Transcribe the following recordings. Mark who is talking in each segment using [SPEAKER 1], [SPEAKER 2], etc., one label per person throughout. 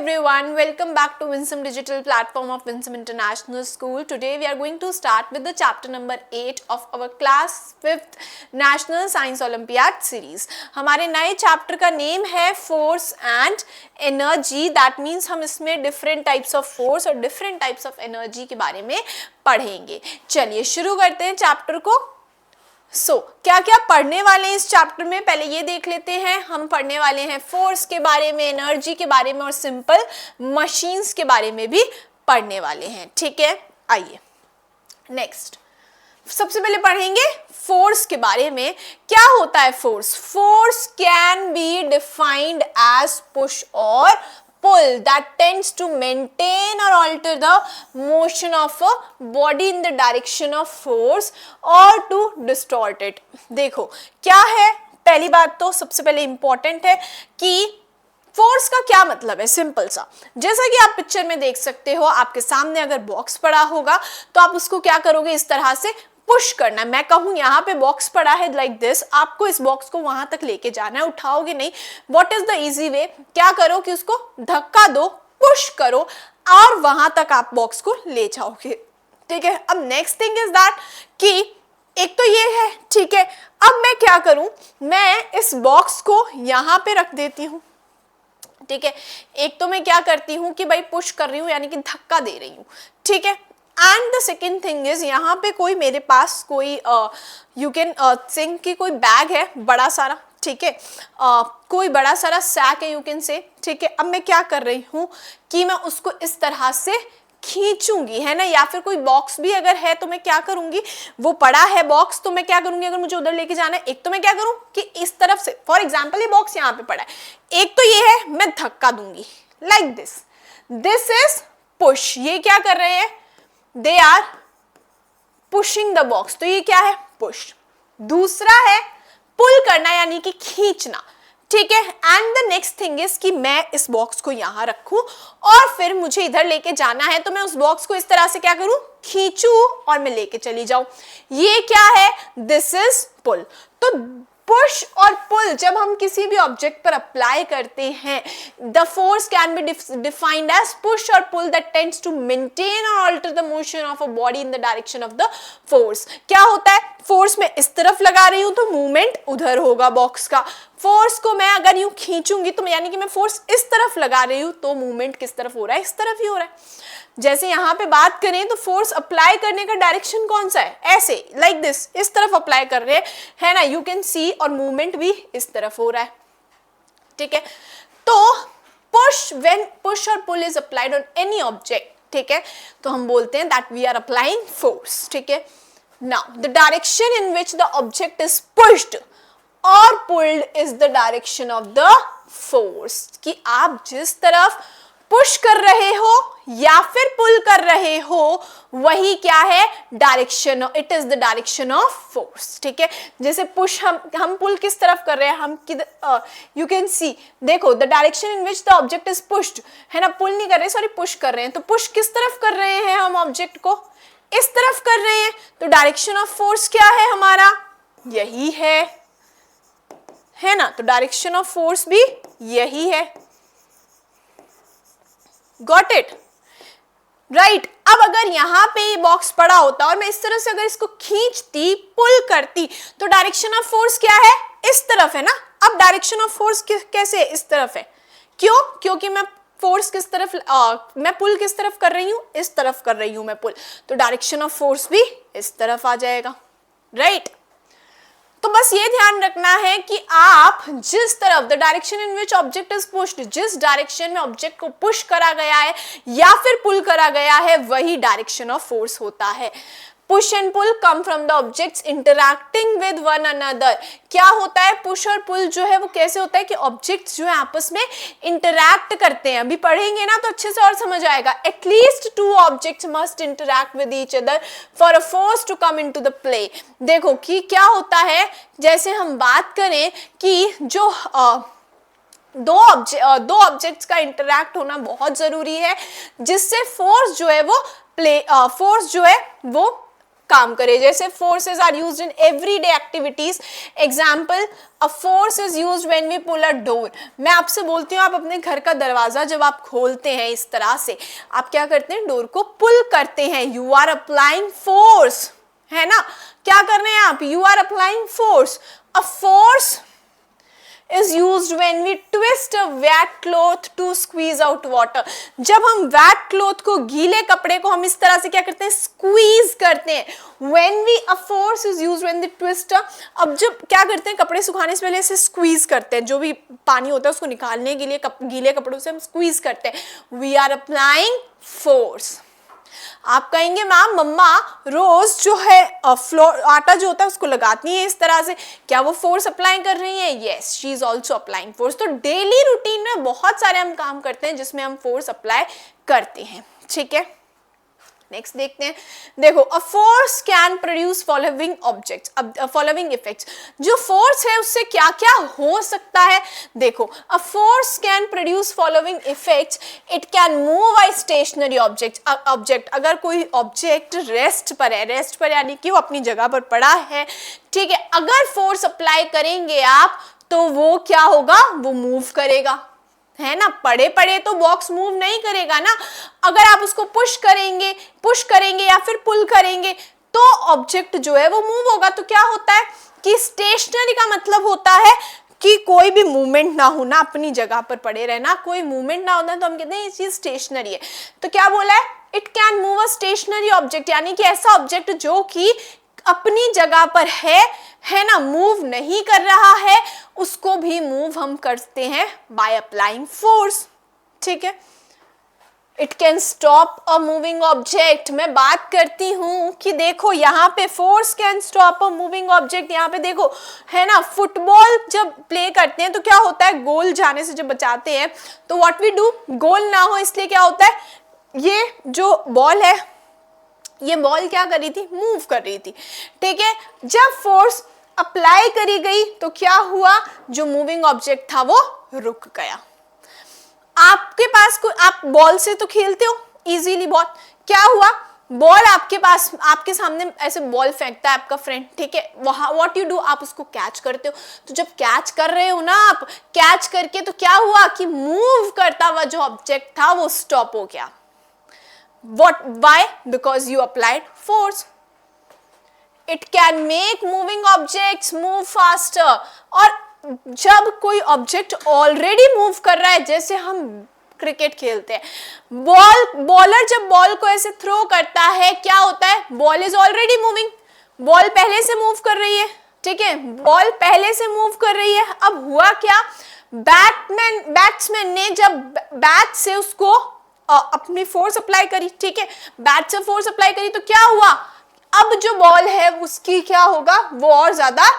[SPEAKER 1] everyone, welcome back to Winsome Digital platform of Winsome International School. Today we are going to start with the chapter number 8 of our class 5th National Science Olympiad series. हमारे नए chapter का name है force and energy. That means हम इसमें different types of force और different types of energy के बारे में पढ़ेंगे. चलिए शुरू करते हैं चैप्टर को. क्या क्या पढ़ने वाले हैं इस चैप्टर में, पहले ये देख लेते हैं. हम पढ़ने वाले हैं फोर्स के बारे में, एनर्जी के बारे में और सिंपल मशीन्स के बारे में भी पढ़ने वाले हैं. ठीक है, आइए नेक्स्ट. सबसे पहले पढ़ेंगे फोर्स के बारे में. क्या होता है force? Force can be defined as push और pull that tends to maintain or alter the motion of a body in the direction of force or to distort it. देखो क्या है, पहली बात तो सबसे पहले इंपॉर्टेंट है कि फोर्स का क्या मतलब है. सिंपल सा, जैसा कि आप पिक्चर में देख सकते हो, आपके सामने अगर बॉक्स पड़ा होगा तो आप उसको क्या करोगे, इस तरह से पुश करना. मैं कहूँ यहाँ पे बॉक्स पड़ा है लाइक दिस, आपको इस बॉक्स को वहां तक लेके जाना है, उठाओगे नहीं. What is the easy way? क्या करो कि उसको धक्का दो, पुश करो और वहां तक आप बॉक्स को ले जाओगे. ठीक है. अब नेक्स्ट थिंग इज दैट कि एक तो ये है, ठीक है. अब मैं क्या करूं, मैं इस बॉक्स को यहाँ पे रख देती हूँ. ठीक है. एक तो मैं क्या करती हूँ कि भाई पुश कर रही हूँ, यानी कि धक्का दे रही हूँ. ठीक है. And the second thing is, यहाँ पे कोई मेरे पास कोई यू कैन थिंक कि कोई बैग है बड़ा सारा. ठीक है. कोई बड़ा सारा सैक है, यू कैन से. ठीक है. अब मैं क्या कर रही हूँ कि मैं उसको इस तरह से खींचूंगी, है ना. या फिर कोई बॉक्स भी अगर है तो मैं क्या करूंगी, वो पड़ा है बॉक्स तो मैं क्या करूंगी, अगर मुझे उधर लेके जाना है, एक तो मैं क्या करूं कि इस तरफ से, फॉर एग्जाम्पल ये बॉक्स यहाँ पे पड़ा है, एक तो ये है मैं धक्का दूंगी like this. This is push. ये क्या कर रहे हैं, they are pushing the box. तो ये क्या है, पुश. दूसरा है पुल करना, यानी कि खींचना. ठीक है. And the next thing is कि मैं इस बॉक्स को यहां रखूं और फिर मुझे इधर लेके जाना है, तो मैं उस बॉक्स को इस तरह से क्या करूं, खींचूं और मैं लेके चली जाऊं. ये क्या है, दिस इज पुल. तो पुश और पुल जब हम किसी भी ऑब्जेक्ट पर अप्लाई करते हैं, the force can be defined as push or pull that tends to maintain or alter the motion of a body in the direction of the force. क्या होता है, फोर्स में इस तरफ लगा रही हूं तो मूवमेंट उधर होगा बॉक्स का. फोर्स को मैं अगर यूं खींचूंगी तो यानी कि मैं फोर्स इस तरफ लगा रही हूं तो मूवमेंट किस तरफ हो रहा है, इस तरफ ही हो रहा है. जैसे यहाँ पे बात करें तो फोर्स अप्लाई करने का डायरेक्शन कौन सा है, ऐसे लाइक दिस, इस तरफ अप्लाई कर रहे हैं, है ना. यू कैन सी, और मूवमेंट भी इस तरफ हो रहा है. ठीक है. तो push, when push or pull is applied on any object, ठीक है, तो हम बोलते हैं that we are applying force. ठीक है. Now the direction in which the object is pushed or pulled is the direction of the force. कि आप जिस तरफ पुश कर रहे हो या फिर पुल कर रहे हो, वही क्या है, direction. It is the direction of force. ठीक है. जैसे पुश हम पुल किस तरफ कर रहे हैं, हम किधर, यू कैन सी, देखो the direction in which the object is pushed, है ना. पुल नहीं कर रहे, सॉरी पुश कर रहे हैं. तो पुश किस तरफ कर रहे हैं हम, ऑब्जेक्ट को इस तरफ कर रहे हैं. तो डायरेक्शन ऑफ फोर्स क्या है हमारा, यही है ना. तो डायरेक्शन ऑफ फोर्स भी यही है. Got it, right. अब अगर यहाँ पे ये बॉक्स पड़ा होता और मैं इस तरह से अगर इसको खींचती, पुल करती, तो डायरेक्शन ऑफ फोर्स क्या है, इस तरफ है ना. अब डायरेक्शन ऑफ फोर्स कैसे है, इस तरफ है. क्यों? क्योंकि मैं फोर्स किस तरफ, मैं पुल किस तरफ कर रही हूं, इस तरफ कर रही हूं मैं पुल. तो डायरेक्शन ऑफ फोर्स भी इस तरफ आ जाएगा, राइट. तो बस ये ध्यान रखना है कि आप जिस तरफ, the direction in which object is pushed, जिस डायरेक्शन में ऑब्जेक्ट को पुश करा गया है या फिर पुल करा गया है, वही डायरेक्शन ऑफ फोर्स होता है. Push and pull come from the objects interacting with one another. क्या होता है, पुश और पुल जो है वो कैसे होता है कि ऑब्जेक्ट्स जो है आपस में इंटरैक्ट करते हैं. अभी पढ़ेंगे ना तो अच्छे से और समझ आएगा. At least two objects must interact with each other for a force to come into the play. देखो कि क्या होता है, जैसे हम बात करें कि जो दो ऑब्जेक्ट्स का इंटरैक्ट होना बहुत जरूरी है, जिससे फोर्स जो है वो काम करे। जैसे forces are used in everyday activities, example a force is used when we pull a door. मैं आपसे बोलती हूँ, आप अपने घर का दरवाजा जब आप खोलते हैं इस तरह से, आप क्या करते हैं, डोर को पुल करते हैं, यू आर अप्लाइंग फोर्स, है ना। क्या कर रहे हैं आप, you are applying force. A force is used when we twist a wet cloth to squeeze out water। जब हम wet cloth को, गीले कपड़े को हम इस तरह से क्या करते हैं, squeeze करते हैं। when we a force is used when they twist a, अब जब क्या करते हैं, कपड़े सुखाने से पहले इसे squeeze करते हैं, जो भी पानी होता है उसको निकालने के लिए गीले कपड़ों से हम squeeze करते हैं। we are applying force। आप कहेंगे मैम मम्मा रोज जो है फ्लोर आटा जो होता है उसको लगाती है इस तरह से, क्या वो फोर्स अप्लाई कर रही है? Yes, she is also applying force. तो डेली रूटीन में बहुत सारे हम काम करते हैं जिसमें हम फोर्स अप्लाई करते हैं, ठीक है। नेक्स्ट देखते हैं, देखो a force can produce following objects. अब फॉलोइंग इफेक्ट्स, जो फोर्स है उससे क्या क्या हो सकता है, देखो a force can produce following effects, it can move a stationary object. अगर कोई ऑब्जेक्ट रेस्ट पर है, रेस्ट पर यानी कि वो अपनी जगह पर पड़ा है, ठीक है, अगर फोर्स अप्लाई करेंगे आप तो वो क्या होगा, वो मूव करेगा, है ना। पड़े पड़े तो बॉक्स मूव नहीं करेगा ना। अगर आप उसको पुश करेंगे या फिर पुल करेंगे तो ऑब्जेक्ट जो है वो मूव होगा। तो क्या होता है कि स्टेशनरी का मतलब होता है कि कोई भी मूवमेंट ना होना, अपनी जगह पर पड़े रहना, कोई मूवमेंट ना होना, तो हम कहते हैं ये चीज स्टेशनरी है। तो क्या बोला है, it can move a stationary object, यानी कि ऐसा ऑब्जेक्ट जो कि अपनी जगह पर है ना, मूव नहीं कर रहा है, उसको भी मूव हम करते हैं बाय अप्लाइंग फोर्स, ठीक है। It can stop a moving object. मैं बात करती हूं कि देखो यहाँ पे force can stop a moving object, यहाँ पे देखो है ना, फुटबॉल जब प्ले करते हैं तो क्या होता है, गोल जाने से जब बचाते हैं तो व्हाट वी डू, गोल ना हो इसलिए क्या होता है, ये जो बॉल है, ये बॉल क्या कर रही थी, मूव कर रही थी, ठीक है। जब फोर्स अप्लाई करी गई तो क्या हुआ, जो मूविंग ऑब्जेक्ट था वो रुक गया। आपके पास कोई, आप बॉल से तो खेलते हो इजीली बॉल, क्या हुआ, बॉल आपके पास, आपके सामने ऐसे बॉल फेंकता है आपका फ्रेंड, ठीक है, वहां व्हाट यू डू, आप उसको कैच करते हो। तो जब कैच कर रहे हो ना आप, कैच करके तो क्या हुआ कि मूव करता हुआ जो ऑब्जेक्ट था वो स्टॉप हो गया। What? Why? Because you applied force. It can make moving objects move faster। और जब कोई ऑब्जेक्ट ऑलरेडी मूव कर रहा है, जैसे हम क्रिकेट खेलते हैं, बॉलर जब बॉल को ऐसे थ्रो करता है, क्या होता है, ball is already moving, ball पहले से मूव कर रही है, ठीक है, बॉल पहले से मूव कर रही है। अब हुआ क्या, बैट्समैन ने जब बैट से उसको अपनी फोर्स अप्लाई करी, ठीक है, बैट से फोर्स अप्लाई करी तो क्या हुआ, अब जो बॉल है उसकी क्या होगा, वो और ज्यादा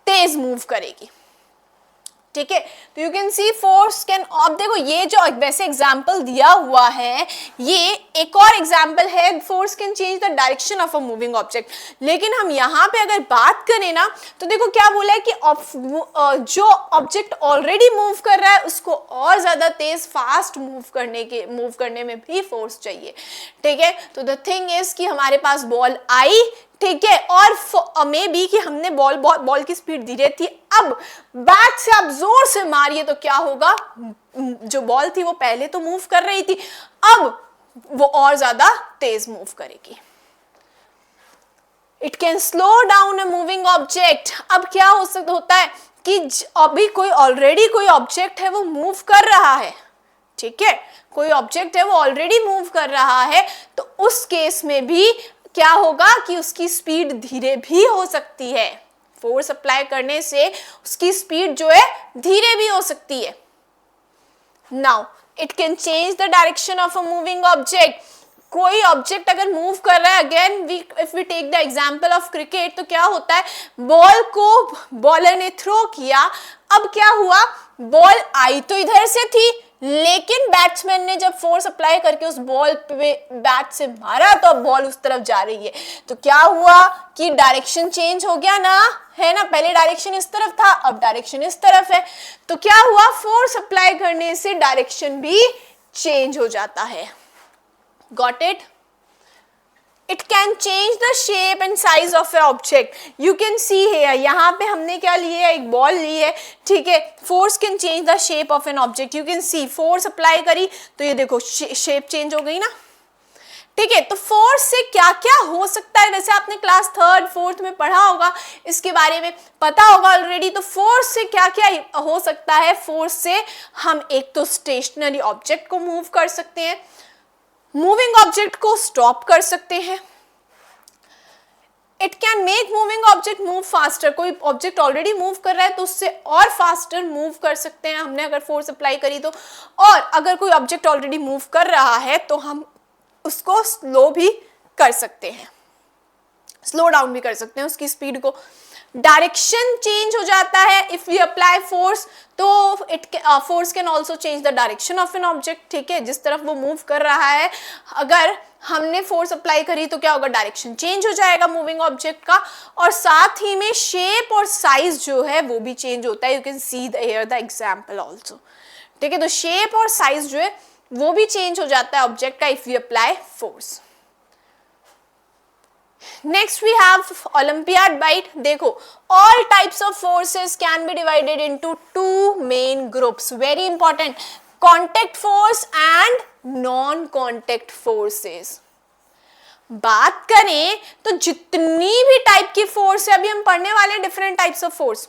[SPEAKER 1] तेज मूव करेगी, ठीक है। तो you can see force can, अब देखो ये जो वैसे एग्जांपल दिया हुआ है, ये एक और एग्जांपल है, force can change the direction of a moving object. लेकिन हम यहाँ पे अगर बात करें ना तो देखो क्या बोला है कि जो ऑब्जेक्ट ऑलरेडी मूव कर रहा है उसको और ज्यादा तेज फास्ट मूव करने में भी फोर्स चाहिए, ठीक है। तो द थिंग इज कि हमारे पास बॉल आई, ठीक है, और मे बी कि हमने बॉल की स्पीड धीरे थी, अब बैट से आप जोर से मारिए तो क्या होगा, जो बॉल थी वो पहले तो मूव कर रही थी, अब वो और ज्यादा तेज मूव करेगी। It can slow down a moving object. अब क्या होता है कि अभी ऑलरेडी कोई ऑब्जेक्ट है वो मूव कर रहा है, ठीक है, कोई ऑब्जेक्ट है वो ऑलरेडी मूव कर रहा है, तो उस केस में भी क्या होगा कि उसकी स्पीड धीरे भी हो सकती है, फोर्स अप्लाई करने से उसकी स्पीड जो है धीरे भी हो सकती है। Now it can change the direction of a moving object. कोई ऑब्जेक्ट अगर मूव कर रहा है, again if we take the example of cricket, तो क्या होता है, बॉल को बॉलर ने थ्रो किया, अब क्या हुआ, बॉल आई तो इधर से थी, लेकिन बैट्समैन ने जब फोर्स अप्लाई करके उस बॉल पे बैट से मारा तो अब बॉल उस तरफ जा रही है, तो क्या हुआ कि डायरेक्शन चेंज हो गया ना, है ना, पहले डायरेक्शन इस तरफ था, अब डायरेक्शन इस तरफ है, तो क्या हुआ, फोर्स अप्लाई करने से डायरेक्शन भी चेंज हो जाता है। Got it? It can change the shape and size of A object. You can see है यहाँ पे हमने क्या लिया है, एक बॉल ली है, ठीक है. Force can change the shape of an object. You can see force apply करी तो ये देखो शेप चेंज हो गई ना, ठीक है. तो फोर्स से क्या क्या हो सकता है, वैसे आपने क्लास 3rd 4th में पढ़ा होगा, इसके बारे में पता होगा ऑलरेडी. तो फोर्स से क्या क्या हो सकता है, फोर्स से हम एक तो स्टेशनरी ऑब्जेक्ट को मूव कर सकते हैं, मूविंग ऑब्जेक्ट को स्टॉप कर सकते हैं. It can make moving object move faster. कोई ऑब्जेक्ट ऑलरेडी मूव कर रहा है तो उससे और फास्टर मूव कर सकते हैं हमने अगर फोर्स अप्लाई करी तो. और अगर कोई ऑब्जेक्ट ऑलरेडी मूव कर रहा है तो हम उसको स्लो भी कर सकते हैं, स्लो डाउन भी कर सकते हैं उसकी स्पीड को. डायरेक्शन चेंज हो जाता है इफ यू अप्लाई फोर्स, तो force can also change the direction of an object, ठीक है. जिस तरफ वो मूव कर रहा है अगर हमने फोर्स अप्लाई करी तो क्या होगा, डायरेक्शन चेंज हो जाएगा मूविंग ऑब्जेक्ट का. और साथ ही में शेप और साइज जो है वो भी चेंज होता है. You can see here the example also, ठीक है. तो शेप और साइज जो है वो भी चेंज हो जाता है ऑब्जेक्ट का if you apply force. Next we have Olympiad bite. देखो, all types of forces can be divided into two main groups. Very important. Contact force and non-contact forces. बात करें तो जितनी भी टाइप की फोर्स है, अभी हम पढ़ने वाले हैं डिफरेंट टाइप्स ऑफ फोर्स,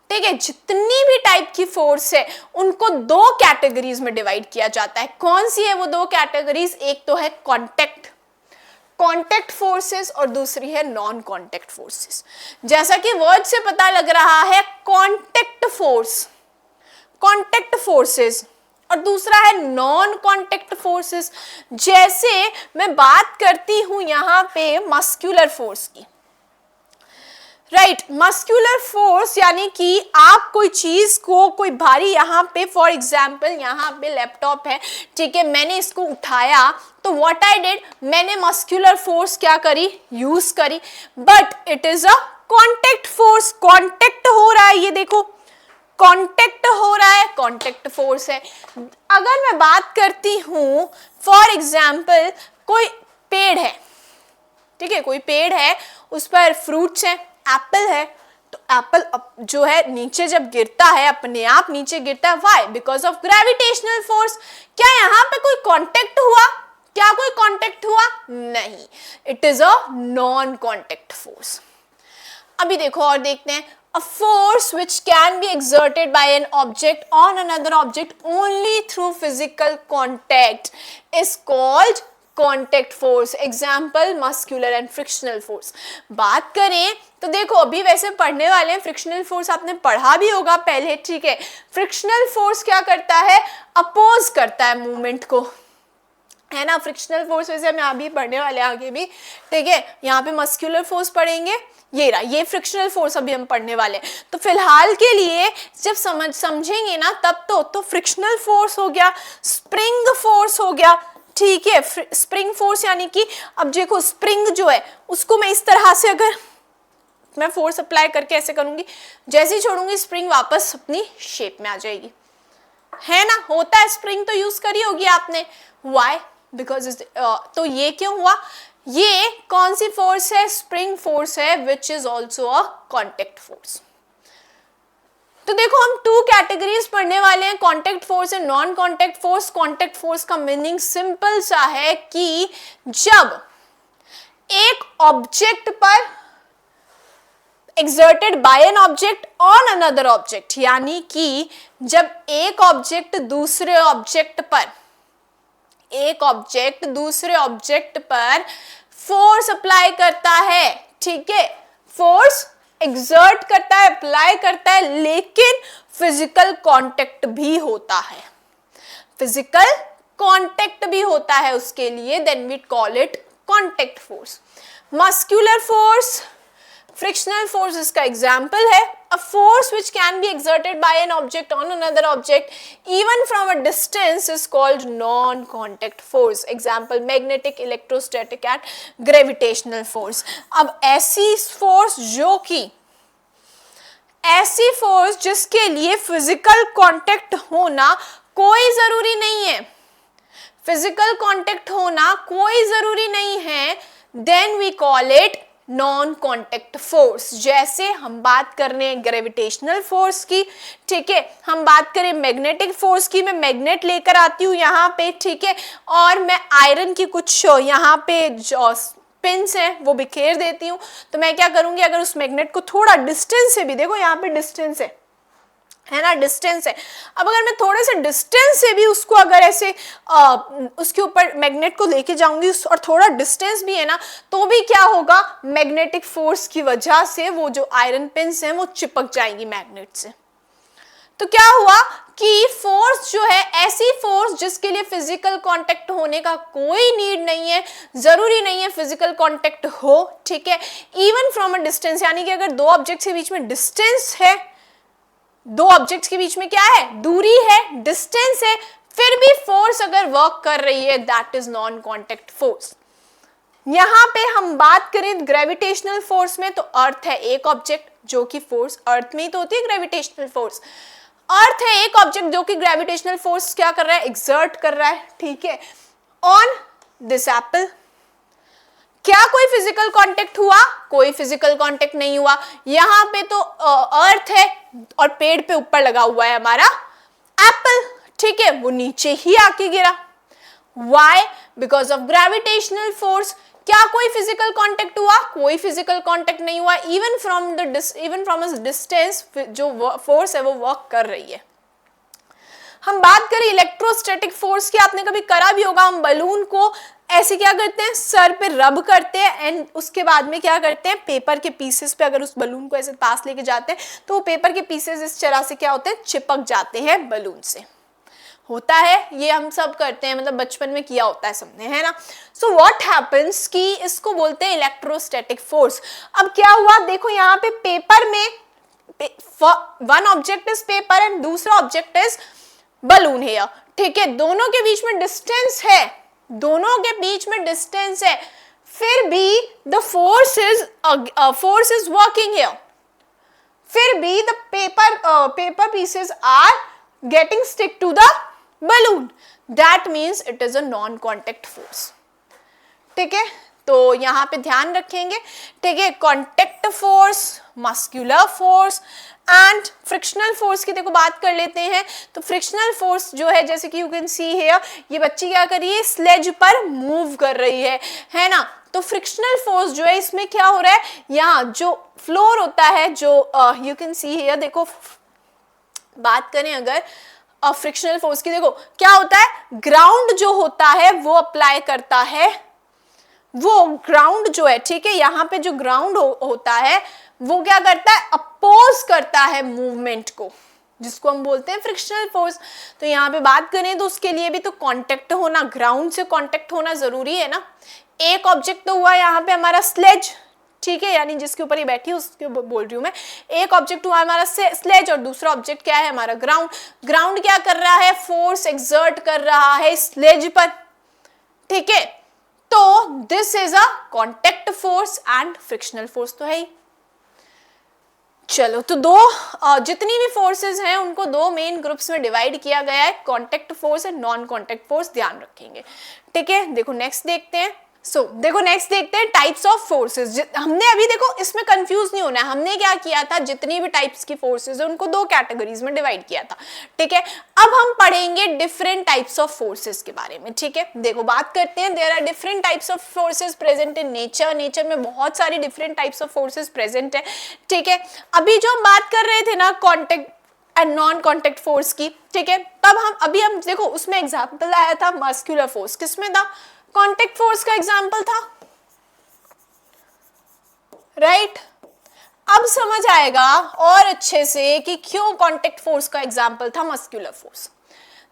[SPEAKER 1] ठीक है. जितनी भी टाइप की फोर्स है उनको दो कैटेगरीज में डिवाइड किया जाता है. कौन सी है वो दो कैटेगरीज, एक तो है कॉन्टेक्ट फोर्सेस और दूसरी है नॉन कॉन्टेक्ट फोर्सेस. जैसा कि वर्ड से पता लग रहा है, कॉन्टेक्ट फोर्सेस और दूसरा है नॉन कॉन्टेक्ट फोर्सेस. जैसे मैं बात करती हूं यहां पे मस्कुलर फोर्स की, राइट. मस्कुलर फोर्स यानी कि आप कोई चीज को, कोई भारी, यहाँ पे फॉर एग्जाम्पल यहाँ पे लैपटॉप है, ठीक है, मैंने इसको उठाया तो व्हाट आई डिड, मैंने मस्कुलर फोर्स क्या करी, यूज करी. But it is a contact force. Contact हो रहा है, ये देखो कॉन्टेक्ट हो रहा है, कॉन्टेक्ट फोर्स है. अगर मैं बात करती हूं फॉर एग्जाम्पल कोई पेड़ है, ठीक है, कोई पेड़ है, उस पर फ्रूट्स हैं, एप्पल है, तो एप्पल जो है नीचे जब गिरता है अपने आप नीचे गिरता है. Why? Because of gravitational force. क्या यहाँ पे कोई कांटेक्ट हुआ, क्या कोई कांटेक्ट हुआ? नहीं. It is a non contact force. अभी देखो और देखते हैं. A force which can be exerted by an object on another object only through physical contact is called contact force. Example muscular and frictional force. बात करें तो देखो अभी वैसे पढ़ने वाले हैं, फ्रिक्शनल फोर्स आपने पढ़ा भी होगा पहले, ठीक है. फ्रिक्शनल फोर्स क्या करता है, अपोज करता है मूवमेंट को, है ना. फ्रिक्शनल फोर्स वैसे हम यहाँ भी पढ़ने वाले हैं आगे भी, ठीक है. यहाँ पे मस्कुलर फोर्स पढ़ेंगे, ये रहा, ये फ्रिक्शनल फोर्स अभी हम पढ़ने वाले हैं. तो फिलहाल के लिए जब समझेंगे ना तब तो फ्रिक्शनल फोर्स हो गया, स्प्रिंग फोर्स हो गया, ठीक है. स्प्रिंग फोर्स यानी कि अब देखो स्प्रिंग जो है उसको मैं इस तरह से अगर मैं फोर्स अप्लाई करके ऐसे करूंगी, जैसे ही छोड़ूंगी स्प्रिंग वापस अपनी शेप में आ जाएगी, है ना. होता है, स्प्रिंग तो यूज करी होगी आपने. व्हाई? बिकॉज तो ये क्यों हुआ, ये कौन सी फोर्स है, स्प्रिंग फोर्स है, which is also a contact force. तो देखो हम टू कैटेगरीज पढ़ने वाले हैं, contact force and non contact force. Contact force का मीनिंग सिंपल सा है कि जब एक ऑब्जेक्ट पर exerted by an object on another object, यानी कि जब एक ऑब्जेक्ट दूसरे ऑब्जेक्ट पर फोर्स अप्लाई करता है, ठीक है, फोर्स एक्सर्ट करता है, अप्लाई करता है, लेकिन फिजिकल कांटेक्ट भी होता है, उसके लिए, then we call it contact force. Muscular force, frictional force इसका एग्जाम्पल है. A force which can be exerted by an object on another object even from a distance is called non-contact force. Example magnetic, electrostatic and gravitational force. अब ऐसी force जिसके लिए physical contact होना कोई जरूरी नहीं है, then we call it non contact force. जैसे हम बात कर रहे हैं ग्रेविटेशनल फोर्स की, ठीक है, हम बात करें मैग्नेटिक फोर्स की, मैं मैग्नेट लेकर आती हूँ यहाँ पे, ठीक है, और मैं आयरन की कुछ यहाँ पे जो पिंस है वो बिखेर देती हूँ, तो मैं क्या करूंगी, अगर उस मैग्नेट को थोड़ा डिस्टेंस से भी, देखो यहाँ पे डिस्टेंस है ना, डिस्टेंस है, अब अगर मैं थोड़े से डिस्टेंस से भी उसको अगर ऐसे उसके ऊपर मैग्नेट को लेके जाऊंगी और थोड़ा डिस्टेंस भी है ना, तो भी क्या होगा, मैग्नेटिक फोर्स की वजह से वो जो आयरन पिंस हैं वो चिपक जाएंगी मैग्नेट से। तो क्या हुआ कि फोर्स जो है, ऐसी फोर्स जिसके लिए फिजिकल कांटेक्ट होने का कोई नीड नहीं है, जरूरी नहीं है फिजिकल कांटेक्ट हो, ठीक है, इवन फ्रॉम अ डिस्टेंस, यानी कि अगर दो ऑब्जेक्ट्स के बीच में डिस्टेंस है, दो ऑब्जेक्ट्स के बीच में क्या है, दूरी है, डिस्टेंस है, फिर भी फोर्स अगर वर्क कर रही है, that is non contact force. यहां पे हम बात करें ग्रेविटेशनल फोर्स में, तो अर्थ है एक ऑब्जेक्ट जो कि फोर्स अर्थ में ही तो होती है ग्रेविटेशनल फोर्स, अर्थ है एक ऑब्जेक्ट जो कि ग्रेविटेशनल फोर्स क्या कर रहा है, एक्सर्ट कर रहा है, ठीक है, ऑन दिस एप्पल। क्या कोई फिजिकल कांटेक्ट हुआ, कोई फिजिकल कांटेक्ट नहीं हुआ, यहां पे तो अर्थ है और पेड़ पे ऊपर लगा हुआ है हमारा एप्पल, ठीक है, वो नीचे ही आके गिरा। Why? Because of gravitational force। क्या कोई फिजिकल कांटेक्ट हुआ, कोई फिजिकल कांटेक्ट नहीं हुआ, इवन फ्रॉम अ डिस्टेंस जो फोर्स है वो वर्क कर रही है। हम बात करें इलेक्ट्रोस्टैटिक फोर्स की, आपने कभी करा भी होगा, हम बलून को ऐसे क्या करते हैं, सर पे रब करते हैं एंड उसके बाद में क्या करते हैं, पेपर के पीसेस पे अगर उस बलून को ऐसे पास लेके जाते हैं तो वो पेपर के पीसेस इस तरह से क्या होते हैं, चिपक जाते हैं बलून से, होता है, ये हम सब करते हैं, मतलब बचपन में किया होता है सबने, है ना। सो व्हाट हैपेंस कि इसको बोलते हैं इलेक्ट्रोस्टैटिक फोर्स। अब क्या हुआ, देखो यहाँ पे पेपर में one object is paper and दूसरा ऑब्जेक्ट इज बलून है, ठीक है, दोनों के बीच में डिस्टेंस है, दोनों के बीच में डिस्टेंस है, फिर भी the force is working here, फिर भी the paper pieces are getting stick to the balloon, that means it is a non contact force, ठीक है, तो यहां पे ध्यान रखेंगे, ठीक है, contact force, muscular force and frictional force की देखो बात कर लेते हैं। तो फ्रिक्शनल फोर्स जो है, जैसे कि यू कैन सी हियर, ये बच्ची क्या कर रही है, स्लेज पर मूव कर रही है ना, तो फ्रिक्शनल फोर्स जो है इसमें क्या हो रहा है, यहाँ जो फ्लोर होता है, जो यू कैन सी हियर, देखो बात करें अगर फ्रिक्शनल फोर्स की, देखो क्या होता है, ग्राउंड जो होता है वो अप्लाई करता है, वो ग्राउंड जो है, ठीक है, यहाँ पे जो ग्राउंड होता है वो क्या करता है, अपोज करता है मूवमेंट को, जिसको हम बोलते हैं फ्रिक्शनल फोर्स। तो यहाँ पे बात करें तो उसके लिए भी तो कांटेक्ट होना, ग्राउंड से कांटेक्ट होना जरूरी है ना। एक ऑब्जेक्ट तो हुआ यहाँ पे हमारा स्लेज, ठीक है, यानी जिसके ऊपर ये बैठी है उसके बोल रही हूं मैं, एक ऑब्जेक्ट हुआ हमारा स्लेज और दूसरा ऑब्जेक्ट क्या है हमारा ग्राउंड। ग्राउंड क्या कर रहा है, फोर्स एक्सर्ट कर रहा है स्लेज पर, ठीक है, तो this is a contact force and frictional force तो है ही। चलो, तो जितनी भी फोर्सेस हैं उनको दो मेन ग्रुप्स में डिवाइड किया गया है, contact force and non contact force, ध्यान रखेंगे, ठीक है। देखो नेक्स्ट देखते हैं, देखो नेक्स्ट देखते हैं टाइप्स ऑफ फोर्सेस। हमने अभी देखो इसमें कंफ्यूज नहीं होना है, हमने क्या किया था, जितनी भी टाइप्स की फोर्सेस है उनको दो कैटेगरीज में डिवाइड किया था, ठीक है। अब हम पढ़ेंगे डिफरेंट टाइप्स ऑफ फोर्सेस के बारे में, ठीक है। देखो बात करते हैं, there are different types of forces present in nature, nature में बहुत सारी different types of forces present है, ठीक है। अभी जो हम बात कर रहे थे ना contact and non contact force की, ठीक है, तब हम देखो उसमें एग्जांपल आया था मस्कुलर फोर्स, किसमें था, कांटेक्ट फोर्स का एग्जाम्पल था, राइट। अब समझ आएगा और अच्छे से कि क्यों कांटेक्ट फोर्स का एग्जाम्पल था मस्कुलर फोर्स।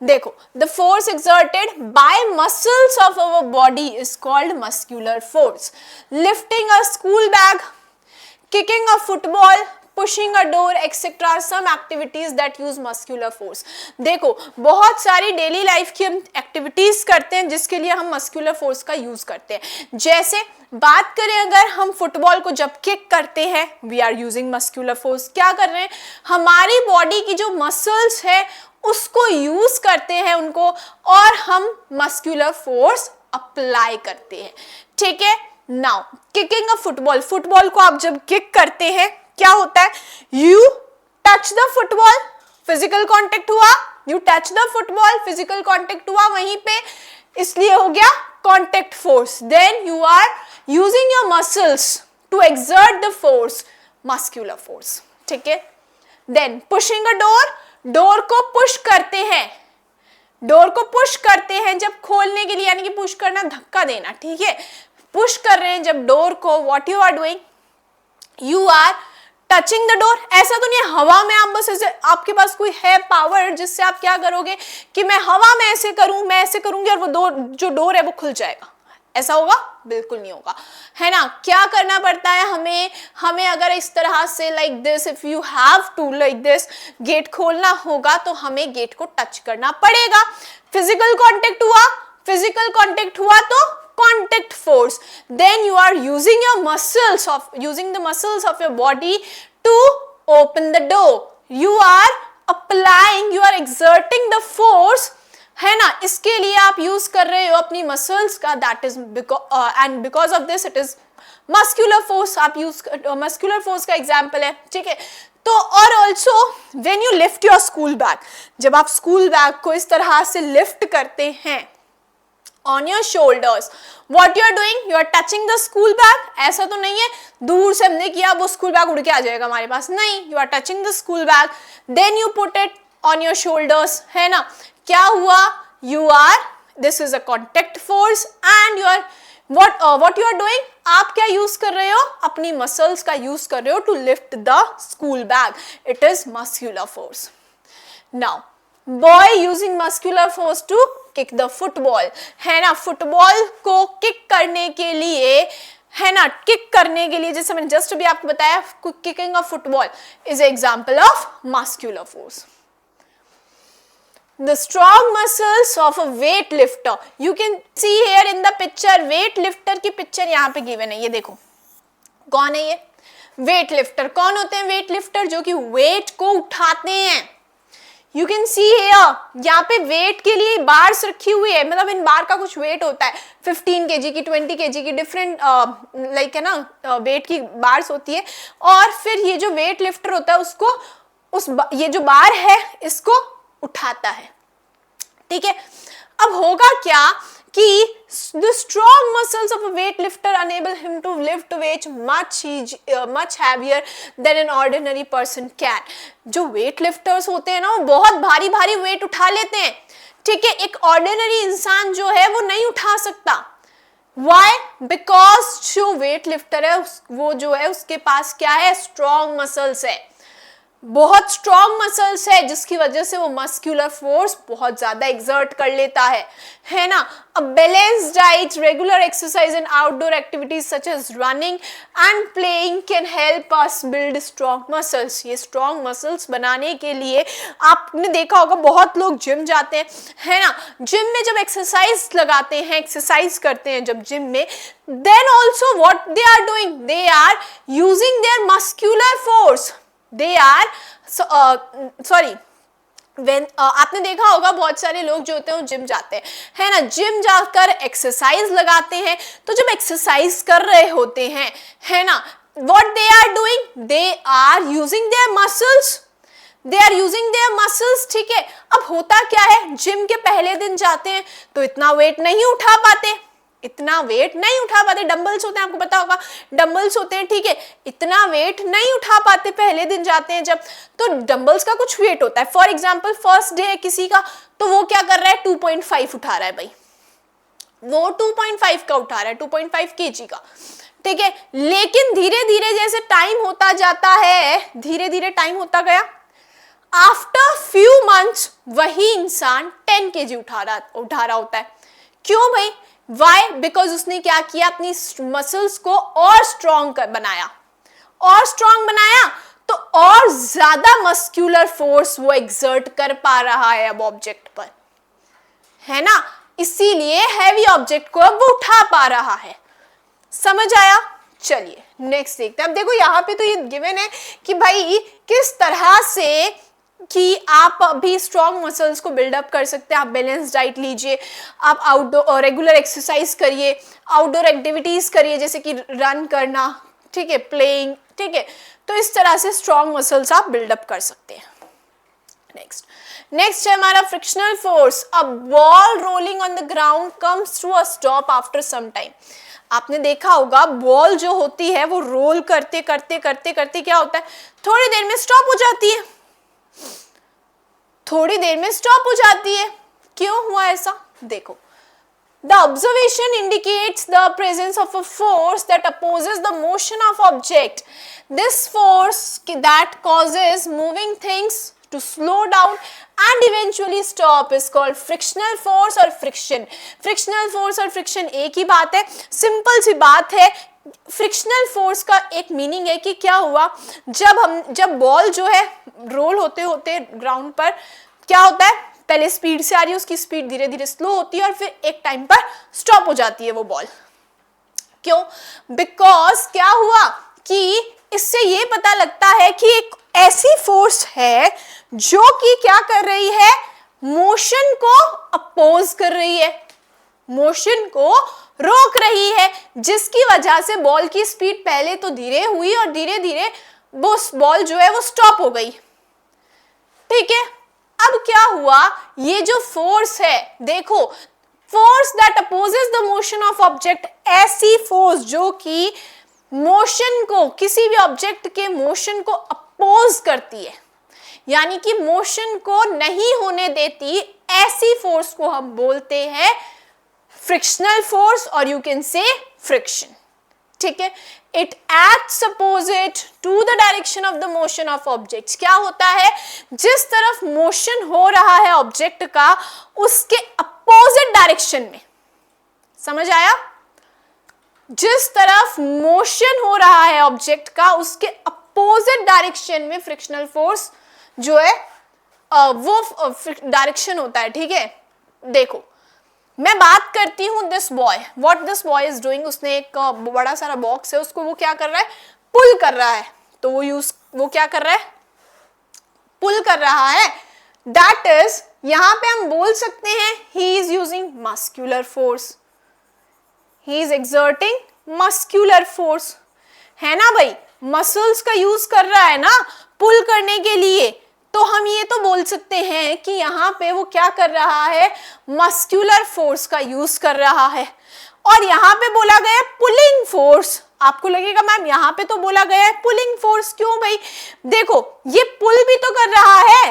[SPEAKER 1] देखो, the force exerted by muscles of our body is called muscular force. Lifting a school bag, kicking a football, pushing a door etcetera are some activities that use muscular force. देखो बहुत सारी daily life की हम activities करते हैं जिसके लिए हम मस्कुलर फोर्स का यूज करते हैं। जैसे बात करें अगर हम फुटबॉल को जब किक करते हैं, we are using muscular force. क्या कर रहे हैं, हमारी बॉडी की जो मसल्स है उसको यूज करते हैं उनको, और हम मस्कुलर फोर्स अप्लाई करते हैं, ठीक है। Now kicking a football, football को आप जब किक करते हैं क्या होता है, you touch the football, physical contact हुआ, you touch the football, physical contact हुआ वहीं पे, इसलिए हो गया contact force. Then you are using your muscles to exert the force, muscular force. ठीक है. Then pushing a door, door को पुश करते हैं, डोर को पुश करते हैं जब खोलने के लिए, यानी कि पुश करना, धक्का देना. ठीक है, पुश कर रहे हैं जब डोर को, what you are doing, you are touching the door. ऐसा तो नहीं हवा में आप बस ऐसे, आपके पास कोई है पावर जिससे आप क्या करोगे कि मैं हवा में ऐसे करूं, मैं ऐसे करूंगी और वो जो डोर है वो खुल जाएगा, ऐसा होगा? बिल्कुल नहीं होगा, है ना. क्या करना पड़ता है हमें अगर इस तरह से like this, if you have to like this gate खोलना होगा तो हमें गेट को टच करना पड़ेगा. फिजिकल कांटेक्ट हुआ, फिजिकल कांटेक्ट हुआ तो contact force, then you are using the muscles of your body to open the door. You are applying, you are exerting the force, है ना. इसके लिए आप यूज कर रहे हो अपनी मसल्स का, that is and because of this it is muscular force. आप यूज muscular force का एग्जाम्पल है. ठीक है. तो और also when you lift your school bag, जब आप स्कूल बैग को इस तरह से लिफ्ट करते हैं on your shoulders, what you are doing, you are touching the school bag. ऐसा तो नहीं है दूर से हमने किया वो स्कूल बैग उड़ के आ जाएगा हमारे पास, नहीं, you are touching the school bag, then you put it on your shoulders, है ना. क्या हुआ, you are, this is a contact force and you are what you are doing, आप क्या यूज कर रहे हो, अपनी मसल्स का यूज कर रहे हो to lift the school bag, it is muscular force. Now boy using muscular force to kick the football, है ना. फुटबॉल को किक करने के लिए, है ना, किक करने के लिए, जैसे मैंने जस्ट भी आपको बताया, kicking off football is example of muscular force. The strong muscles of a weight lifter, you can see here in the picture, weight lifter की पिक्चर यहाँ पे गिवन है. ये देखो कौन है ये वेट लिफ्टर. कौन होते हैं वेट लिफ्टर, जो कि वेट को उठाते हैं. You can see here, यहाँ पे वेट के लिए बार्स रखी हुई है, मतलब इन बार का कुछ वेट होता है, 15 kg की, 20 kg की, डिफरेंट लाइक है ना वेट की बार्स होती है. और फिर ये जो वेट लिफ्टर होता है उसको ये जो बार है इसको उठाता है. ठीक है. अब होगा क्या कि the strong muscles of a weightlifter enable him to lift weights much heavier than an ordinary person can. जो weightlifters होते हैं ना वो बहुत भारी भारी वेट उठा लेते हैं. ठीक है. एक ऑर्डिनरी इंसान जो है वो नहीं उठा सकता. Why? Because जो weightlifter है वो जो है उसके पास क्या है, strong muscles है, बहुत स्ट्रॉन्ग मसल्स है, जिसकी वजह से वो मस्कुलर फोर्स बहुत ज्यादा एक्सर्ट कर लेता है ना. A balanced diet, regular exercise and outdoor activities such as running and playing can help us build strong muscles. ये स्ट्रॉन्ग मसल्स बनाने के लिए आपने देखा होगा बहुत लोग जिम जाते हैं, है ना. जिम में जब एक्सरसाइज लगाते हैं, एक्सरसाइज करते हैं जब जिम में, then also what they are doing, they are using their muscular force. They are आपने देखा होगा बहुत सारे लोग जो होते हैं जिम जाते हैं, है ना. जिम जाकर एक्सरसाइज लगाते हैं, तो जब एक्सरसाइज कर रहे होते हैं, है ना, what they are doing, they are using their muscles, ठीक है. अब होता क्या है, जिम के पहले दिन जाते हैं तो इतना वेट नहीं उठा पाते, डंबल्स होते हैं, आपको पता होगा डंबल्स होते हैं. ठीक है. इतना वेट नहीं उठा पाते पहले दिन जाते हैं जब, तो डंबल्स का कुछ वेट होता है. फॉर एग्जांपल फर्स्ट डे है किसी का, तो वो क्या कर रहा है, 2.5 उठा रहा है भाई, वो 2.5 का उठा रहा है, 2.5 kg का. ठीक है. लेकिन धीरे धीरे जैसे टाइम होता जाता है, धीरे धीरे टाइम होता गया, आफ्टर फ्यू मंथ्स वही इंसान 10 kg उठा रहा होता है. क्यों भाई, Why? Because उसने क्या किया, अपनी मसल्स को और स्ट्रॉन्ग बनाया, तो और ज्यादा मस्कुलर फोर्स वो एक्सर्ट कर पा रहा है अब ऑब्जेक्ट पर, है ना. इसीलिए हैवी ऑब्जेक्ट को अब वो उठा पा रहा है. समझ आया. चलिए नेक्स्ट देखते हैं. अब देखो यहाँ पे तो ये गिवन है कि भाई किस तरह से कि आप भी स्ट्रॉन्ग मसल्स को बिल्डअप कर सकते हैं। आप बैलेंस डाइट लीजिए, आप आउटडोर रेगुलर एक्सरसाइज करिए, आउटडोर एक्टिविटीज करिए जैसे कि रन करना, ठीक है, प्लेइंग, ठीक है। तो इस तरह से स्ट्रॉन्ग मसल्स आप बिल्डअप कर सकते हैं। नेक्स्ट है हमारा frictional force. A ball rolling on the ground comes to a stop after some time. आपने देखा होगा बॉल जो होती है वो रोल करते करते करते करते क्या होता है, थोड़ी देर में स्टॉप हो जाती है, थोड़ी देर में स्टॉप हो जाती है। क्यों हुआ ऐसा, देखो। The observation indicates the presence of a force that opposes the motion of object. This force that causes moving things to slow down and eventually stop is called frictional force or friction. Frictional force और friction एक ही बात है, simple सी बात है। Frictional force का एक meaning है कि क्या हुआ, जब बॉल जो है रोल होते होते ग्राउंड पर क्या होता है, पहले स्पीड से आ रही है, उसकी स्पीड धीरे धीरे स्लो होती है और फिर एक टाइम पर स्टॉप हो जाती है वो बॉल। क्यों, बिकॉज क्या हुआ कि इससे ये पता लगता है कि एक ऐसी फोर्स है जो कि क्या कर रही है, मोशन को अपोज कर रही है, मोशन को रोक रही है, जिसकी वजह से बॉल की स्पीड पहले तो धीरे हुई और धीरे धीरे वो बॉल जो है वो स्टॉप हो गई। ठीक है, अब क्या हुआ, ये जो फोर्स है, देखो, force that opposes the motion of object, ऐसी फोर्स जो कि मोशन को, किसी भी ऑब्जेक्ट के मोशन को अपोज करती है, यानी कि मोशन को नहीं होने देती, ऐसी फोर्स को हम बोलते हैं फ्रिक्शनल फोर्स और यू कैन से फ्रिक्शन। ठीक है, it acts opposite to the direction of the motion of objects. क्या होता है, जिस तरफ मोशन हो रहा है ऑब्जेक्ट का उसके अपोजिट डायरेक्शन में, समझ आया, जिस तरफ मोशन हो रहा है ऑब्जेक्ट का उसके अपोजिट डायरेक्शन में फ्रिक्शनल फोर्स जो है वो डायरेक्शन होता है। ठीक है, देखो मैं बात करती हूं this boy, what this boy is doing, उसने एक बड़ा सारा बॉक्स है, उसको वो क्या कर रहा है, पुल कर रहा है, तो वो क्या कर रहा है, पुल कर रहा है। दैट इज, यहां पे हम बोल सकते हैं he is using muscular force, he is exerting muscular force, है ना भाई, मसल्स का यूज कर रहा है ना पुल करने के लिए, तो हम ये तो बोल सकते हैं कि यहाँ पे वो क्या कर रहा है, मस्कुलर फोर्स का यूज कर रहा है। और यहाँ पे बोला गया है पुलिंग फोर्स, आपको लगेगा मैम यहाँ पे तो बोला गया है पुलिंग फोर्स, क्यों भाई, देखो ये पुल भी तो कर रहा है,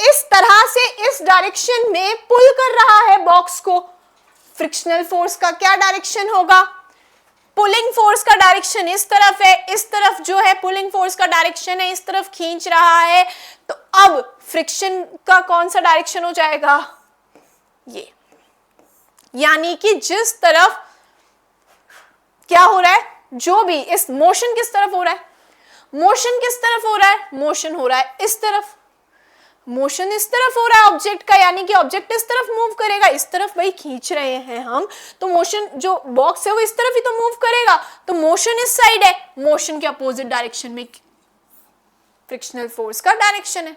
[SPEAKER 1] इस तरह से इस डायरेक्शन में पुल कर रहा है बॉक्स को। फ्रिक्शनल फोर्स का क्या डायरेक्शन होगा, पुलिंग फोर्स का डायरेक्शन इस तरफ है, इस तरफ जो है पुलिंग फोर्स का डायरेक्शन है, इस तरफ खींच रहा है, तो अब फ्रिक्शन का कौन सा डायरेक्शन हो जाएगा, ये, यानी कि जिस तरफ क्या हो रहा है, जो भी इस मोशन किस तरफ हो रहा है, मोशन किस तरफ हो रहा है, मोशन हो रहा है इस तरफ, मोशन इस तरफ हो रहा है ऑब्जेक्ट का, यानी कि ऑब्जेक्ट इस तरफ मूव करेगा, इस तरफ भाई खींच रहे हैं हम, तो मोशन जो बॉक्स है वो इस तरफ ही तो मूव करेगा, तो मोशन इस साइड है, मोशन के अपोजिट डायरेक्शन में फ्रिक्शनल फोर्स का डायरेक्शन है।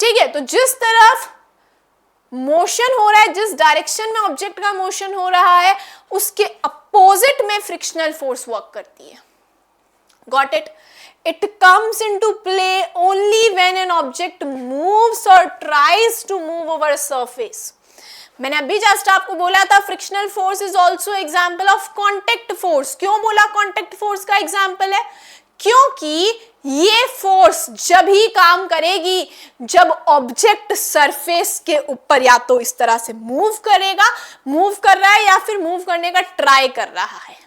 [SPEAKER 1] ठीक है, तो जिस तरफ मोशन हो रहा है, जिस डायरेक्शन में ऑब्जेक्ट का मोशन हो रहा है, उसके अपोजिट में फ्रिक्शनल फोर्स वर्क करती है। Got it? It comes into play only when an object moves or tries to move over a surface. मैंने अभी जस्ट आपको बोला था frictional force is also example of contact force. क्यों बोला कॉन्टेक्ट फोर्स का एग्जाम्पल है? क्योंकि ये फोर्स जब ही काम करेगी जब ऑब्जेक्ट सरफेस के ऊपर या तो इस तरह से मूव करेगा, मूव कर रहा है, या फिर मूव करने का ट्राई कर रहा है।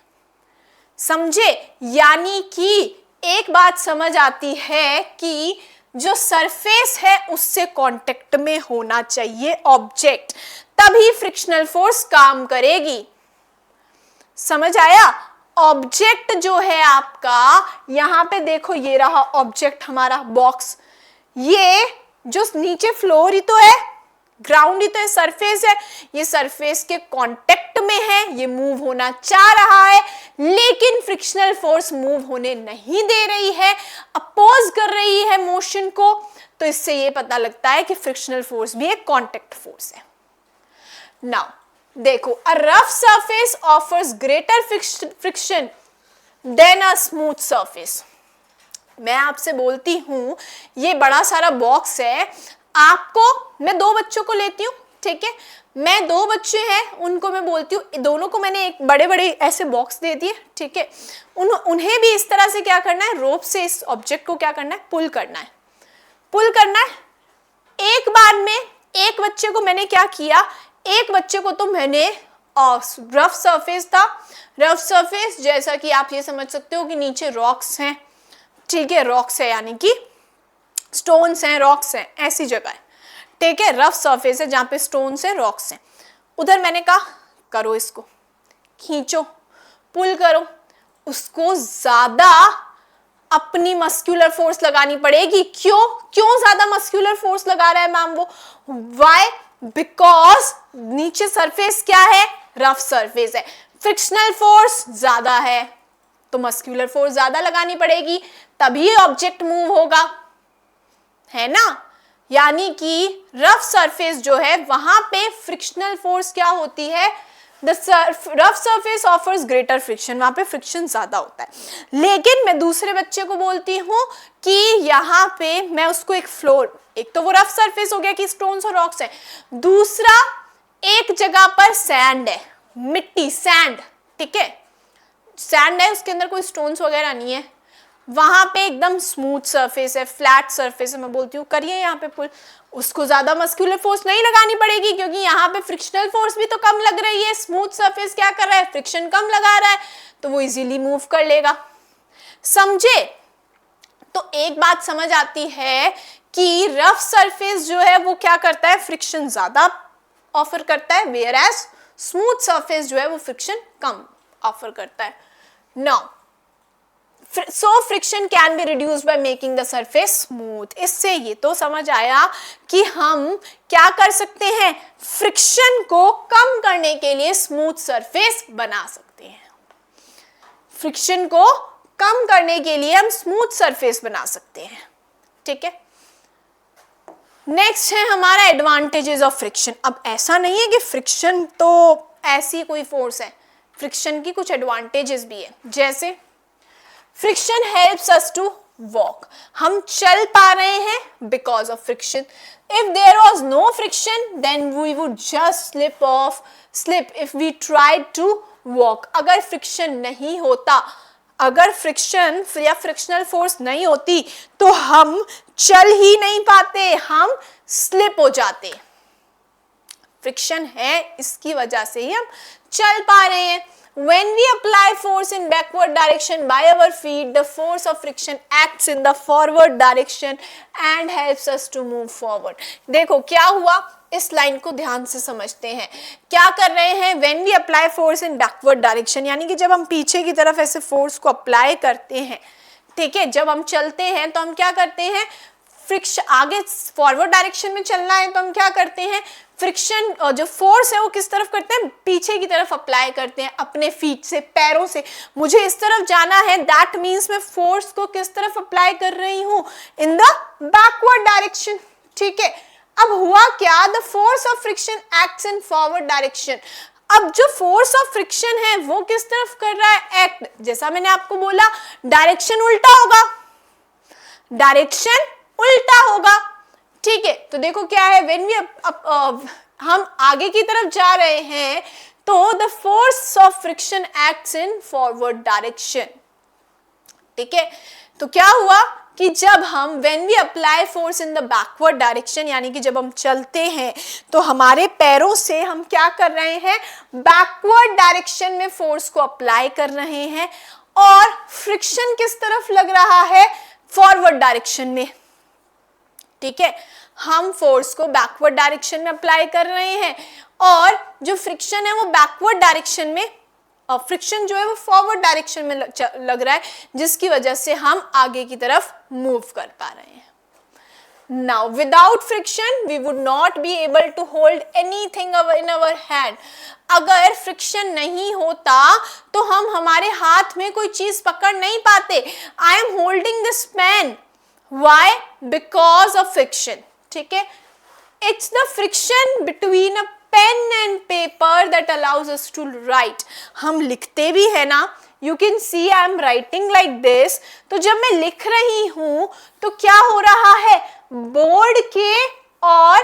[SPEAKER 1] समझे? यानी कि एक बात समझ आती है कि जो सरफेस है उससे कांटेक्ट में होना चाहिए ऑब्जेक्ट, तभी फ्रिक्शनल फोर्स काम करेगी। समझ आया? ऑब्जेक्ट जो है आपका, यहां पे देखो ये रहा ऑब्जेक्ट हमारा बॉक्स, ये जो नीचे फ्लोर ही तो है, ग्राउंड ही तो है, सरफेस है, ये सरफेस के कांटेक्ट में है, ये मूव होना चाह रहा है, लेकिन फ्रिक्शनल फोर्स मूव होने नहीं दे रही है, अपोज कर रही है मोशन को। तो इससे ये पता लगता है कि फ्रिक्शनल फोर्स भी एक कांटेक्ट फोर्स है। नाउ देखो, a rough surface offers greater friction than a smooth surface. मैं आपसे बोलती हूं, ये बड़ा सारा बॉक्स है, आपको, मैं दो बच्चों को लेती हूँ, ठीक है, मैं दो बच्चे हैं, उनको मैं बोलती हूँ, दोनों को मैंने एक बड़े बड़े ऐसे बॉक्स दे दिए, ठीक है, उन्हें भी इस तरह से क्या करना है, रोप से इस ऑब्जेक्ट को क्या करना है, पुल करना है, पुल करना है। एक बार में एक बच्चे को मैंने क्या किया, एक बच्चे को तो मैंने रफ सरफेस था, रफ सरफेस जैसा कि आप ये समझ सकते हो कि नीचे रॉक्स हैं, ठीक है, रॉक्स है यानी कि स्टोन्स हैं, रॉक्स हैं, ऐसी जगह है, ठीक है, रफ सरफेस है जहां पे स्टोन्स हैं, रॉक्स हैं। उधर मैंने कहा करो, इसको खींचो, पुल करो, उसको ज्यादा अपनी मस्कुलर फोर्स लगानी पड़ेगी। क्यों ज्यादा मस्कुलर फोर्स लगा रहा है मैम वो? वाई? बिकॉज नीचे सरफेस क्या है, रफ सरफेस है, फ्रिक्शनल फोर्स ज्यादा है, तो मस्कुलर फोर्स ज्यादा लगानी पड़ेगी, तभी ऑब्जेक्ट मूव होगा, है ना। यानी कि रफ सरफेस जो है वहां पे फ्रिक्शनल फोर्स क्या होती है, the rough surface offers greater friction, वहां पे फ्रिक्शन ज्यादा होता है। लेकिन मैं दूसरे बच्चे को बोलती हूं कि यहाँ पे मैं उसको एक फ्लोर, एक तो वो रफ सरफेस हो गया कि स्टोन्स और रॉक्स है, दूसरा एक जगह पर सैंड है, मिट्टी, सैंड, ठीक है, सैंड है, उसके अंदर कोई स्टोन्स वगैरह नहीं है, वहां पे एकदम स्मूथ सरफेस है, फ्लैट सरफेस है, मैं बोलती हूँ करिए यहाँ पे पुल, उसको ज्यादा मस्कुलर फोर्स नहीं लगानी पड़ेगी क्योंकि यहाँ पे फ्रिक्शनल फोर्स भी तो कम लग रही है, स्मूथ सरफेस क्या कर रहा है, फ्रिक्शन कम लगा रहा है, तो वो इजीली मूव कर लेगा। समझे? तो एक बात समझ आती है कि रफ सरफेस जो है वो क्या करता है, फ्रिक्शन ज्यादा ऑफर करता है, वेयर एज स्मूथ सरफेस जो है वो फ्रिक्शन कम ऑफर करता है। Now so friction can be reduced by making the surface smooth। इससे ये तो समझ आया कि हम क्या कर सकते हैं, फ्रिक्शन को कम करने के लिए स्मूथ सरफेस बना सकते हैं, फ्रिक्शन को कम करने के लिए हम स्मूथ सरफेस बना सकते हैं, ठीक है। नेक्स्ट है हमारा एडवांटेजेस ऑफ फ्रिक्शन। अब ऐसा नहीं है कि फ्रिक्शन तो ऐसी कोई फोर्स है, फ्रिक्शन की कुछ एडवांटेजेस भी है, जैसे friction helps us to walk, हम चल पा रहे हैं because of friction. If there was no friction then we would just slip if we tried to walk. अगर फ्रिक्शन नहीं होता, अगर फ्रिक्शन या फ्रिक्शनल फोर्स नहीं होती तो हम चल ही नहीं पाते, हम स्लिप हो जाते। फ्रिक्शन है, इसकी वजह से ही हम चल पा रहे हैं। When we apply force in backward direction by our feet, the force of friction acts in the forward direction and helps us to move forward। देखो क्या हुआ, इस लाइन को ध्यान से समझते हैं। क्या कर रहे हैं, when we apply force in backward direction, यानी कि जब हम पीछे की तरफ ऐसे फोर्स को अप्लाई करते हैं, ठीक है, जब हम चलते हैं तो हम क्या करते हैं, फ्रिक्शन, आगे फॉरवर्ड डायरेक्शन में चलना है तो हम क्या करते हैं, फ्रिक्शन जो फोर्स है वो किस तरफ करते हैं, पीछे की तरफ अप्लाई करते हैं, अपने फीट से, पैरों से। मुझे इस तरफ जाना है, दैट मीन्स मैं फोर्स को किस तरफ अप्लाई कर रही हूं, इन द बैकवर्ड डायरेक्शन, ठीक है। अब हुआ क्या, the force of friction acts in forward direction. अब जो फोर्स ऑफ फ्रिक्शन है वो किस तरफ कर रहा है, एक्ट, जैसा मैंने आपको बोला, डायरेक्शन उल्टा होगा, डायरेक्शन उल्टा होगा, ठीक है। तो देखो क्या है, व्हेन वी हम आगे की तरफ जा रहे हैं तो the force of friction acts in forward direction, ठीक है। तो क्या हुआ कि जब हम when we apply force in the backward direction, यानी कि जब हम चलते हैं तो हमारे पैरों से हम क्या कर रहे हैं, बैकवर्ड डायरेक्शन में फोर्स को अप्लाई कर रहे हैं, और फ्रिक्शन किस तरफ लग रहा है, फॉरवर्ड डायरेक्शन में, ठीक है। हम फोर्स को बैकवर्ड डायरेक्शन में अप्लाई कर रहे हैं और जो फ्रिक्शन है वो बैकवर्ड डायरेक्शन में, फ्रिक्शन जो है वो फॉरवर्ड डायरेक्शन में लग रहा है, जिसकी वजह से हम आगे की तरफ मूव कर पा रहे हैं। Now without friction we would not be able to hold anything in our hand. अगर फ्रिक्शन नहीं होता तो हम हमारे हाथ में कोई चीज पकड़ नहीं पाते. I am holding this pen. Why? Because of friction. ठीक है, it's the friction between a pen and paper that allows us to write. हम लिखते भी है ना, you can see I am writing like this. तो जब मैं लिख रही हूं तो क्या हो रहा है, बोर्ड के और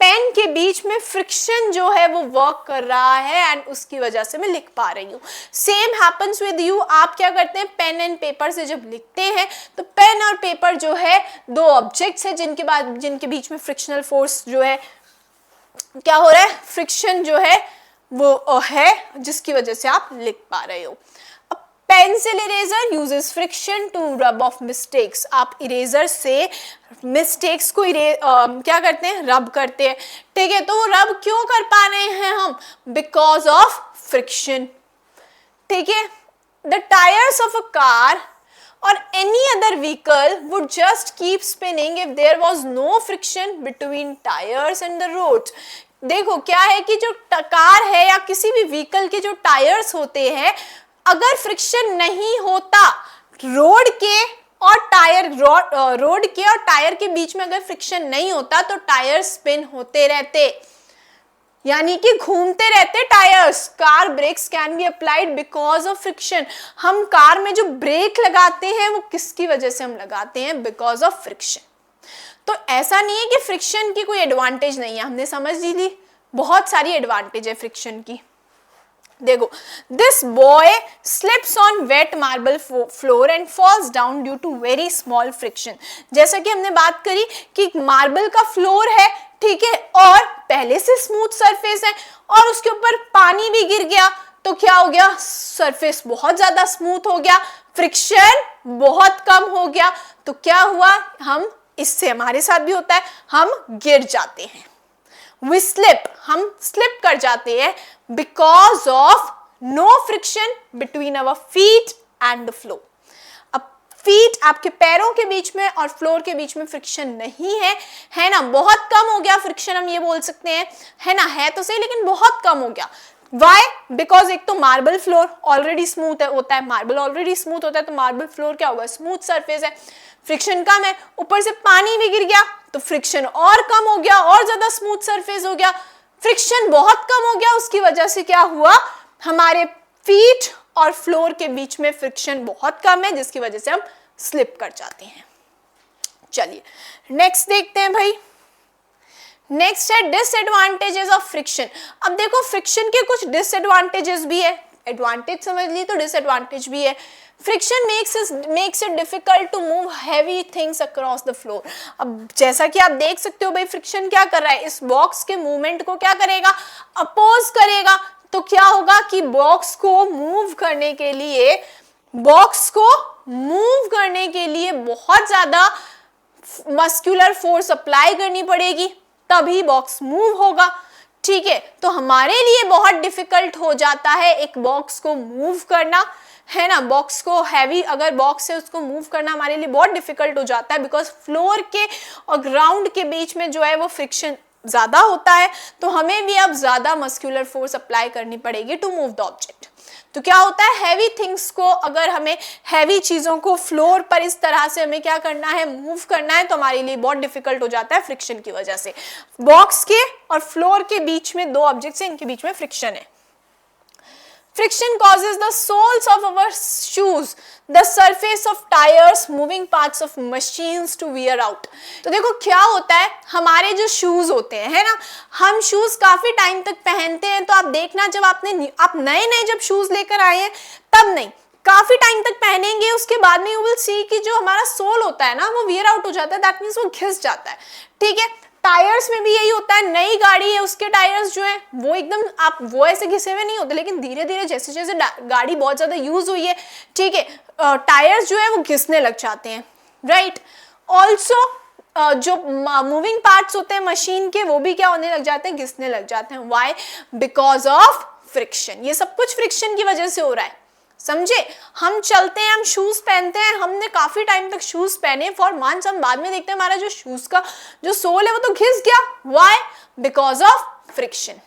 [SPEAKER 1] पेन के बीच में फ्रिक्शन जो है वो वर्क कर रहा है एंड उसकी वजह से मैं लिख पा रही हूँ. Same happens with you. आप क्या करते हैं, पेन एंड पेपर से जब लिखते हैं तो पेन और पेपर जो है दो ऑब्जेक्ट्स है जिनके बीच में फ्रिक्शनल फोर्स जो है क्या हो रहा है, फ्रिक्शन जो है वो है जिसकी वजह से आप लिख पा रहे हो. Pencil eraser uses friction to rub off mistakes. आप इरेजर से मिस्टेक्स को क्या करते हैं, रब करते हैं. ठीक है, तो वो रब क्यों कर पा रहे हैं हम, बिकॉज ऑफ फ्रिक्शन. ठीक है, the tyres of a car or any other vehicle would just keep spinning if there was no friction between tires and the roads. देखो क्या है कि जो कार है या किसी भी व्हीकल के जो टायर्स होते हैं, अगर फ्रिक्शन नहीं होता रोड के और टायर के बीच में अगर फ्रिक्शन नहीं होता तो टायर स्पिन होते रहते, यानी कि घूमते रहते tyres. Car brakes can be applied because of friction. हम कार में जो ब्रेक लगाते हैं वो किसकी वजह से हम लगाते हैं, बिकॉज ऑफ फ्रिक्शन. तो ऐसा नहीं है कि फ्रिक्शन की कोई एडवांटेज नहीं है, हमने समझ ली बहुत सारी एडवांटेज है फ्रिक्शन की. देखो, this boy slips on wet marble floor and falls down due to very small friction. जैसा कि हमने बात करी कि मार्बल का फ्लोर है, ठीक है, और पहले से स्मूथ सरफेस है और उसके ऊपर पानी भी गिर गया तो क्या हो गया, सरफेस बहुत ज्यादा स्मूथ हो गया, फ्रिक्शन बहुत कम हो गया. तो क्या हुआ, हम इससे हमारे साथ भी होता है, हम गिर जाते हैं. We slip, हम स्लिप कर जाते हैं because of no friction between our feet and the floor. अब फीट आपके पैरों के बीच में और फ्लोर के बीच में फ्रिक्शन नहीं है ना, बहुत कम हो गया फ्रिक्शन, हम ये बोल सकते हैं, है ना, है तो सही लेकिन बहुत कम हो गया. Why? Because एक तो मार्बल फ्लोर ऑलरेडी स्मूथ होता है, मार्बल ऑलरेडी स्मूथ होता है तो मार्बल फ्लोर क्या होगा, स्मूथ सरफेस है, फ्रिक्शन कम है, ऊपर से पानी भी गिर गया तो फ्रिक्शन और कम हो गया, और ज्यादा स्मूथ सरफेस हो गया, फ्रिक्शन बहुत कम हो गया, उसकी वजह से क्या हुआ, हमारे फीट और फ्लोर के बीच में फ्रिक्शन बहुत कम है जिसकी वजह से हम स्लिप कर जाते हैं. चलिए नेक्स्ट देखते हैं भाई. नेक्स्ट है डिसएडवांटेजेस ऑफ फ्रिक्शन. अब देखो फ्रिक्शन के कुछ डिसएडवांटेजेस भी है, एडवांटेज समझ ली तो डिसएडवांटेज भी है. Friction makes it difficult to move heavy things across the floor. अब जैसा कि आप देख सकते हो भाई, फ्रिक्शन क्या कर रहा है, इस बॉक्स के मूवमेंट को क्या करेगा, अपोज करेगा. तो क्या होगा कि बॉक्स को मूव करने के लिए बहुत ज्यादा मस्कुलर फोर्स अप्लाई करनी पड़ेगी तभी बॉक्स मूव होगा. ठीक है, तो हमारे लिए बहुत डिफिकल्ट हो जाता है एक बॉक्स को मूव करना, है ना. बॉक्स को हैवी अगर बॉक्स है उसको मूव करना हमारे लिए बहुत डिफिकल्ट हो जाता है बिकॉज फ्लोर के और ग्राउंड के बीच में जो है वो फ्रिक्शन ज्यादा होता है. तो हमें भी अब ज्यादा मस्कुलर फोर्स अप्लाई करनी पड़ेगी टू मूव द ऑब्जेक्ट. तो क्या होता है, हैवी थिंग्स को, अगर हमें हैवी चीजों को फ्लोर पर इस तरह से हमें क्या करना है, मूव करना है, तो हमारे लिए बहुत डिफिकल्ट हो जाता है फ्रिक्शन की वजह से. बॉक्स के और फ्लोर के बीच में दो ऑब्जेक्ट्स हैं, इनके बीच में फ्रिक्शन है. Friction causes the soles of our shoes, the surface of tires, moving parts of machines to wear out. तो देखो क्या होता है, हमारे जो शूज होते हैं, है ना, हम शूज काफी टाइम तक पहनते हैं. तो आप देखना जब आप नए जब शूज लेकर आए हैं तब नहीं, काफी टाइम तक पहनेंगे, उसके बाद में यू विल सी कि जो हमारा सोल होता है ना वो वियर आउट हो जाता है, दैट मीन्स वो घिस जाता है. ठीक है, टायर्स में भी यही होता है. नई गाड़ी है उसके टायर्स जो है वो एकदम वो ऐसे घिसे हुए नहीं होते, लेकिन धीरे धीरे जैसे जैसे गाड़ी बहुत ज्यादा यूज हुई है, ठीक है, टायर्स जो है वो घिसने लग जाते हैं. राइट, ऑल्सो जो मूविंग पार्ट्स होते हैं मशीन के वो भी क्या होने लग जाते हैं, घिसने लग जाते हैं. व्हाई? Because of friction. ये सब कुछ फ्रिक्शन की वजह से हो रहा है. समझे? हम चलते हैं, हम शूज पहनते हैं, हमने काफी टाइम तक शूज पहने फॉर मंथ्स, हम बाद में देखते हैं हमारा जो शूज का जो सोल है वो तो घिस गया। व्हाई? Because of friction.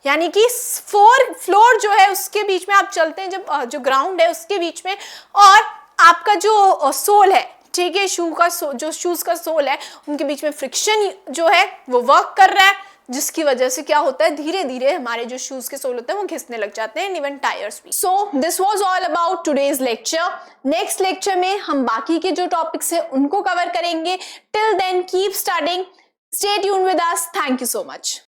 [SPEAKER 1] यानी कि फ्लोर जो है उसके बीच में आप चलते हैं, जब जो ग्राउंड है उसके बीच में और आपका जो सोल है, ठीक है, जो शूज का सोल है उनके बीच में फ्रिक्शन जो है वो वर्क कर रहा है, जिसकी वजह से क्या होता है, धीरे धीरे हमारे जो शूज के सोल होते हैं वो घिसने लग जाते हैं, इवन टायर्स भी। So this was all about today's lecture. Next lecture में हम बाकी के जो टॉपिक्स है उनको कवर करेंगे। Till then keep studying, stay tuned with us. Thank you so much.